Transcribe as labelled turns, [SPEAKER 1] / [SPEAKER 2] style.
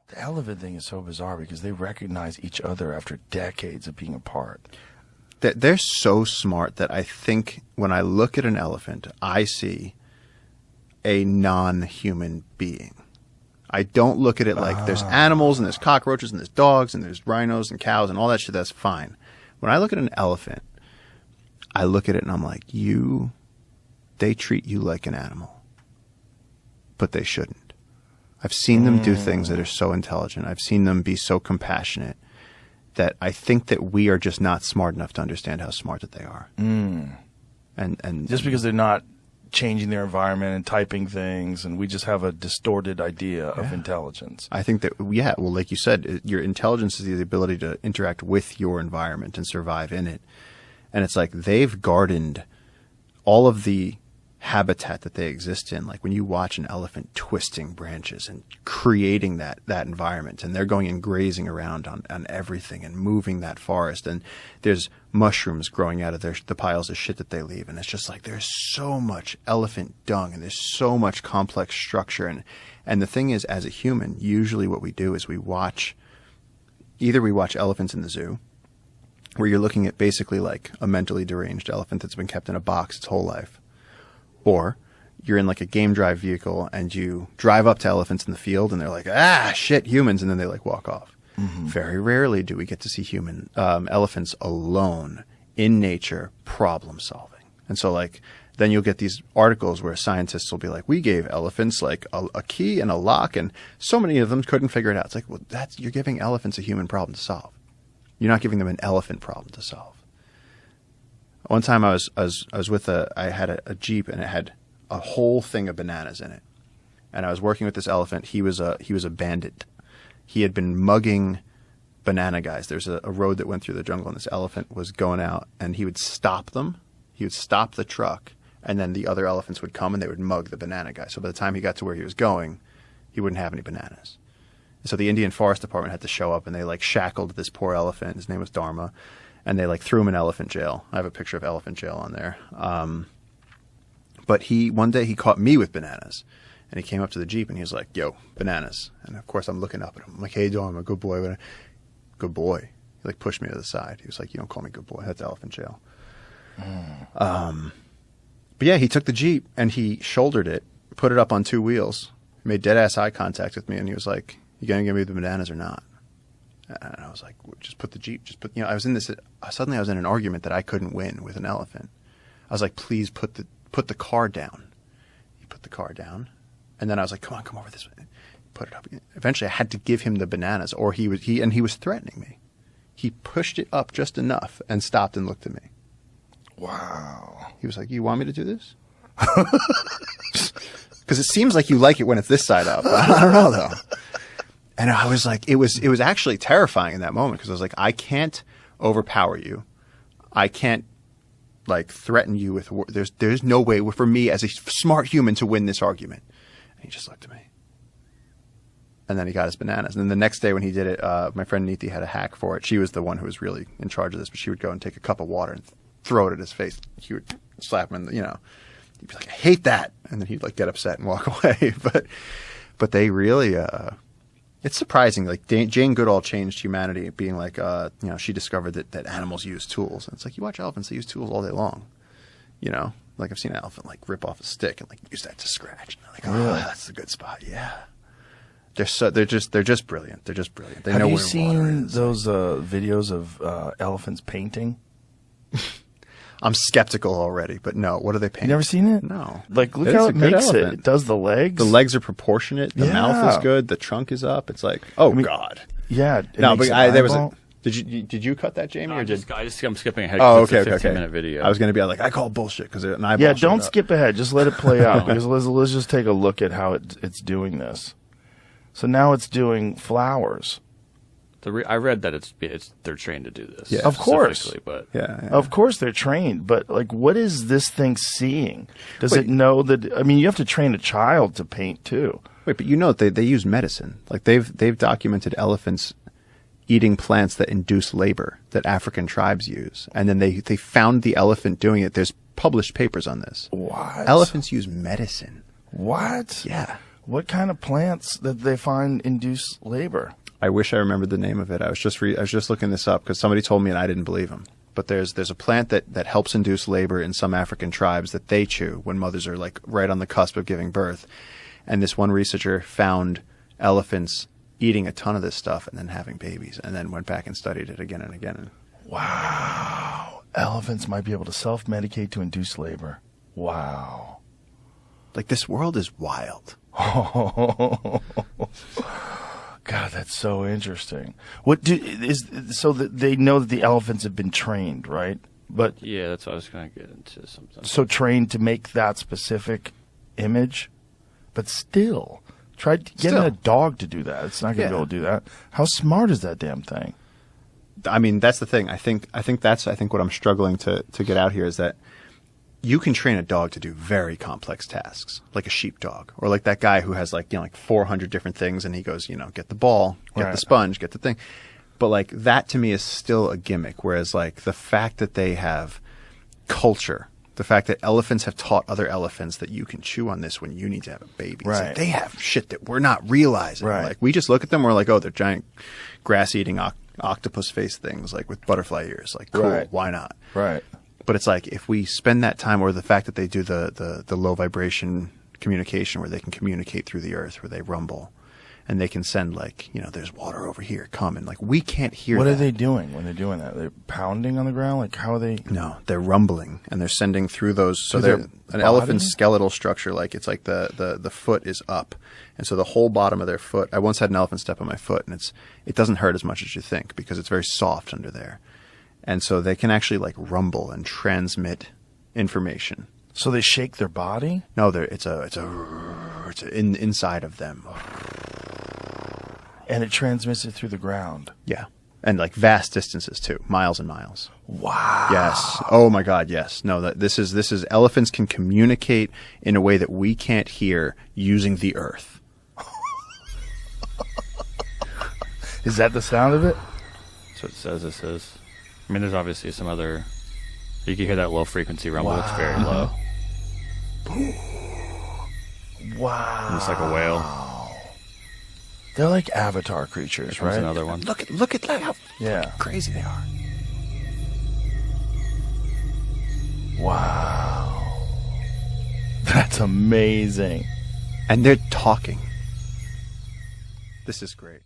[SPEAKER 1] The elephant thing is so bizarre because they recognize each other after decades of being apart.
[SPEAKER 2] They're so smart that I think when I look at an elephant, I see a non-human being. I don't look at it like there's animals and there's cockroaches and there's dogs and there's rhinos and cows and all that shit. That's fine. When I look at an elephant, I look at it and I'm like, they treat you like an animal, but they shouldn't. I've seen them do things that are so intelligent. I've seen them be so compassionate that I think that we are just not smart enough to understand how smart that they are. And
[SPEAKER 1] just because they're not changing their environment and typing things, and we just have a distorted idea of intelligence.
[SPEAKER 2] I think that, well, like you said, your intelligence is the ability to interact with your environment and survive in it. And it's like they've gardened all of the habitat that they exist in. Like when you watch an elephant twisting branches and creating that environment, and they're going and grazing around on everything and moving that forest, and there's mushrooms growing out of the piles of shit that they leave, and it's just like there's so much elephant dung and there's so much complex structure. And the thing is, as a human, usually what we do is we watch elephants in the zoo, where you're looking at basically like a mentally deranged elephant that's been kept in a box its whole life. Or you're in like a game drive vehicle and you drive up to elephants in the field and they're like, shit, humans, and then they like walk off. Very rarely do we get to see elephants alone in nature problem solving. And so like then you'll get these articles where scientists will be like, we gave elephants like a key and a lock and so many of them couldn't figure it out. It's like, well, you're giving elephants a human problem to solve. You're not giving them an elephant problem to solve. One time I was with I had a Jeep and it had a whole thing of bananas in it. And I was working with this elephant. He was a bandit. He had been mugging banana guys. There's a road that went through the jungle and this elephant was going out and he would stop them. He would stop the truck and then the other elephants would come and they would mug the banana guy. So by the time he got to where he was going, he wouldn't have any bananas. So the Indian Forest Department had to show up and they like shackled this poor elephant. His name was Dharma. And they like threw him in elephant jail. I have a picture of elephant jail on there. But one day he caught me with bananas. And he came up to the Jeep and he was like, yo, bananas. And of course I'm looking up at him. I'm like, hey, Dharma, good boy. Good boy. He like pushed me to the side. He was like, you don't call me good boy. That's elephant jail. But yeah, he took the Jeep and he shouldered it, put it up on two wheels, made dead ass eye contact with me. And he was like, you going to give me the bananas or not? And I was like, just put the Jeep, I was in this, suddenly I was in an argument that I couldn't win with an elephant. I was like, please put the car down. He put the car down. And then I was like, come over this way. Put it up. Eventually I had to give him the bananas or he was threatening me. He pushed it up just enough and stopped and looked at me.
[SPEAKER 1] Wow.
[SPEAKER 2] He was like, you want me to do this? Because it seems like you like it when it's this side up. I don't know though. And I was like, it was actually terrifying in that moment because I was like, I can't overpower you. I can't like threaten you with there's no way for me as a smart human to win this argument. And he just looked at me. And then he got his bananas. And then the next day when he did it, my friend Neeti had a hack for it. She was the one who was really in charge of this, but she would go and take a cup of water and throw it at his face. He would slap him in he'd be like, I hate that. And then he'd like get upset and walk away. But they really, it's surprising. Like Jane Goodall changed humanity, being like, she discovered that animals use tools. And it's like you watch elephants; they use tools all day long. Like I've seen an elephant like rip off a stick and like use that to scratch. And they're like, that's a good spot. Yeah, they're just brilliant. They're just brilliant. They know where water is. Have you seen
[SPEAKER 1] those videos of elephants painting?
[SPEAKER 2] I'm skeptical already, but no. What are they painting?
[SPEAKER 1] You never seen it?
[SPEAKER 2] No.
[SPEAKER 1] Like, look how it makes it. It does the legs.
[SPEAKER 2] The legs are proportionate. The mouth is good. The trunk is up. It's like, God.
[SPEAKER 1] Yeah.
[SPEAKER 2] No, but there was a. Did you cut that, Jamie?
[SPEAKER 3] No, I'm skipping ahead.
[SPEAKER 2] Oh, okay,
[SPEAKER 3] it's a 15-minute video.
[SPEAKER 2] I was going to be like, I call bullshit because an eyeball.
[SPEAKER 1] Yeah, don't skip ahead. Just let it play out. Because let's just take a look at how it's doing this. So now it's doing flowers.
[SPEAKER 3] I read that they're trained to do this.
[SPEAKER 2] Yeah,
[SPEAKER 1] of course.
[SPEAKER 3] But
[SPEAKER 1] of course they're trained. But like, what is this thing seeing? Does it know that? I mean, you have to train a child to paint too.
[SPEAKER 2] Wait, but they use medicine. Like they've documented elephants eating plants that induce labor that African tribes use, and then they found the elephant doing it. There's published papers on this.
[SPEAKER 1] What?
[SPEAKER 2] Elephants use medicine.
[SPEAKER 1] What?
[SPEAKER 2] Yeah.
[SPEAKER 1] What kind of plants that they find induce labor?
[SPEAKER 2] I wish I remembered the name of it. I was just looking this up because somebody told me and I didn't believe him. But there's a plant that helps induce labor in some African tribes that they chew when mothers are like right on the cusp of giving birth. And this one researcher found elephants eating a ton of this stuff and then having babies, and then went back and studied it again and again.
[SPEAKER 1] Wow. Elephants might be able to self-medicate to induce labor. Wow.
[SPEAKER 2] Like, this world is wild.
[SPEAKER 1] God, that's so interesting. So that they know that the elephants have been trained, right? But
[SPEAKER 3] Yeah, that's what I was going to get into something.
[SPEAKER 1] so trained to make that specific image, but still, try getting a dog to do that. It's not going to be able to do that. How smart is that damn thing?
[SPEAKER 2] I mean, that's the thing. I think what I'm struggling to get out here is that you can train a dog to do very complex tasks, like a sheepdog, or like that guy who has like 400 different things, and he goes, get the ball, get the sponge, get the thing. But like that to me is still a gimmick. Whereas like the fact that they have culture, the fact that elephants have taught other elephants that you can chew on this when you need to have a baby. It's like they have shit that we're not realizing.
[SPEAKER 1] Right.
[SPEAKER 2] Like we just look at them, we're like, oh, they're giant grass-eating octopus face things, like with butterfly ears. Like, cool, why not?
[SPEAKER 1] Right.
[SPEAKER 2] But it's like if we spend that time, or the fact that they do the low vibration communication where they can communicate through the earth, where they rumble, and they can send like, there's water over here, come, and like we can't hear
[SPEAKER 1] What
[SPEAKER 2] that.
[SPEAKER 1] are they doing when they're doing that? They're pounding on the ground? Like how are they?
[SPEAKER 2] No, they're rumbling, and they're sending through those. So
[SPEAKER 1] Through
[SPEAKER 2] they're
[SPEAKER 1] their
[SPEAKER 2] an
[SPEAKER 1] body?
[SPEAKER 2] elephant's skeletal structure, like it's like the foot is up, and so the whole bottom of their foot. I once had an elephant step on my foot, and it doesn't hurt as much as you think because it's very soft under there, and so they can actually like rumble and transmit information.
[SPEAKER 1] So they shake their body?
[SPEAKER 2] No, it's inside of them.
[SPEAKER 1] And it transmits it through the ground.
[SPEAKER 2] Yeah, and like vast distances too, miles and miles.
[SPEAKER 1] Wow.
[SPEAKER 2] Yes. Oh my God. Yes. No. This is elephants can communicate in a way that we can't hear using the earth.
[SPEAKER 1] Is that the sound of it?
[SPEAKER 3] That's what it says. This is. I mean, there's obviously some other. You can hear that low frequency rumble. It's very low.
[SPEAKER 1] Wow.
[SPEAKER 3] And it's like a whale.
[SPEAKER 1] They're like avatar creatures,
[SPEAKER 3] There's
[SPEAKER 1] right?
[SPEAKER 3] another one.
[SPEAKER 2] Look at how crazy they are.
[SPEAKER 1] Wow. That's amazing.
[SPEAKER 2] And they're talking. This is great.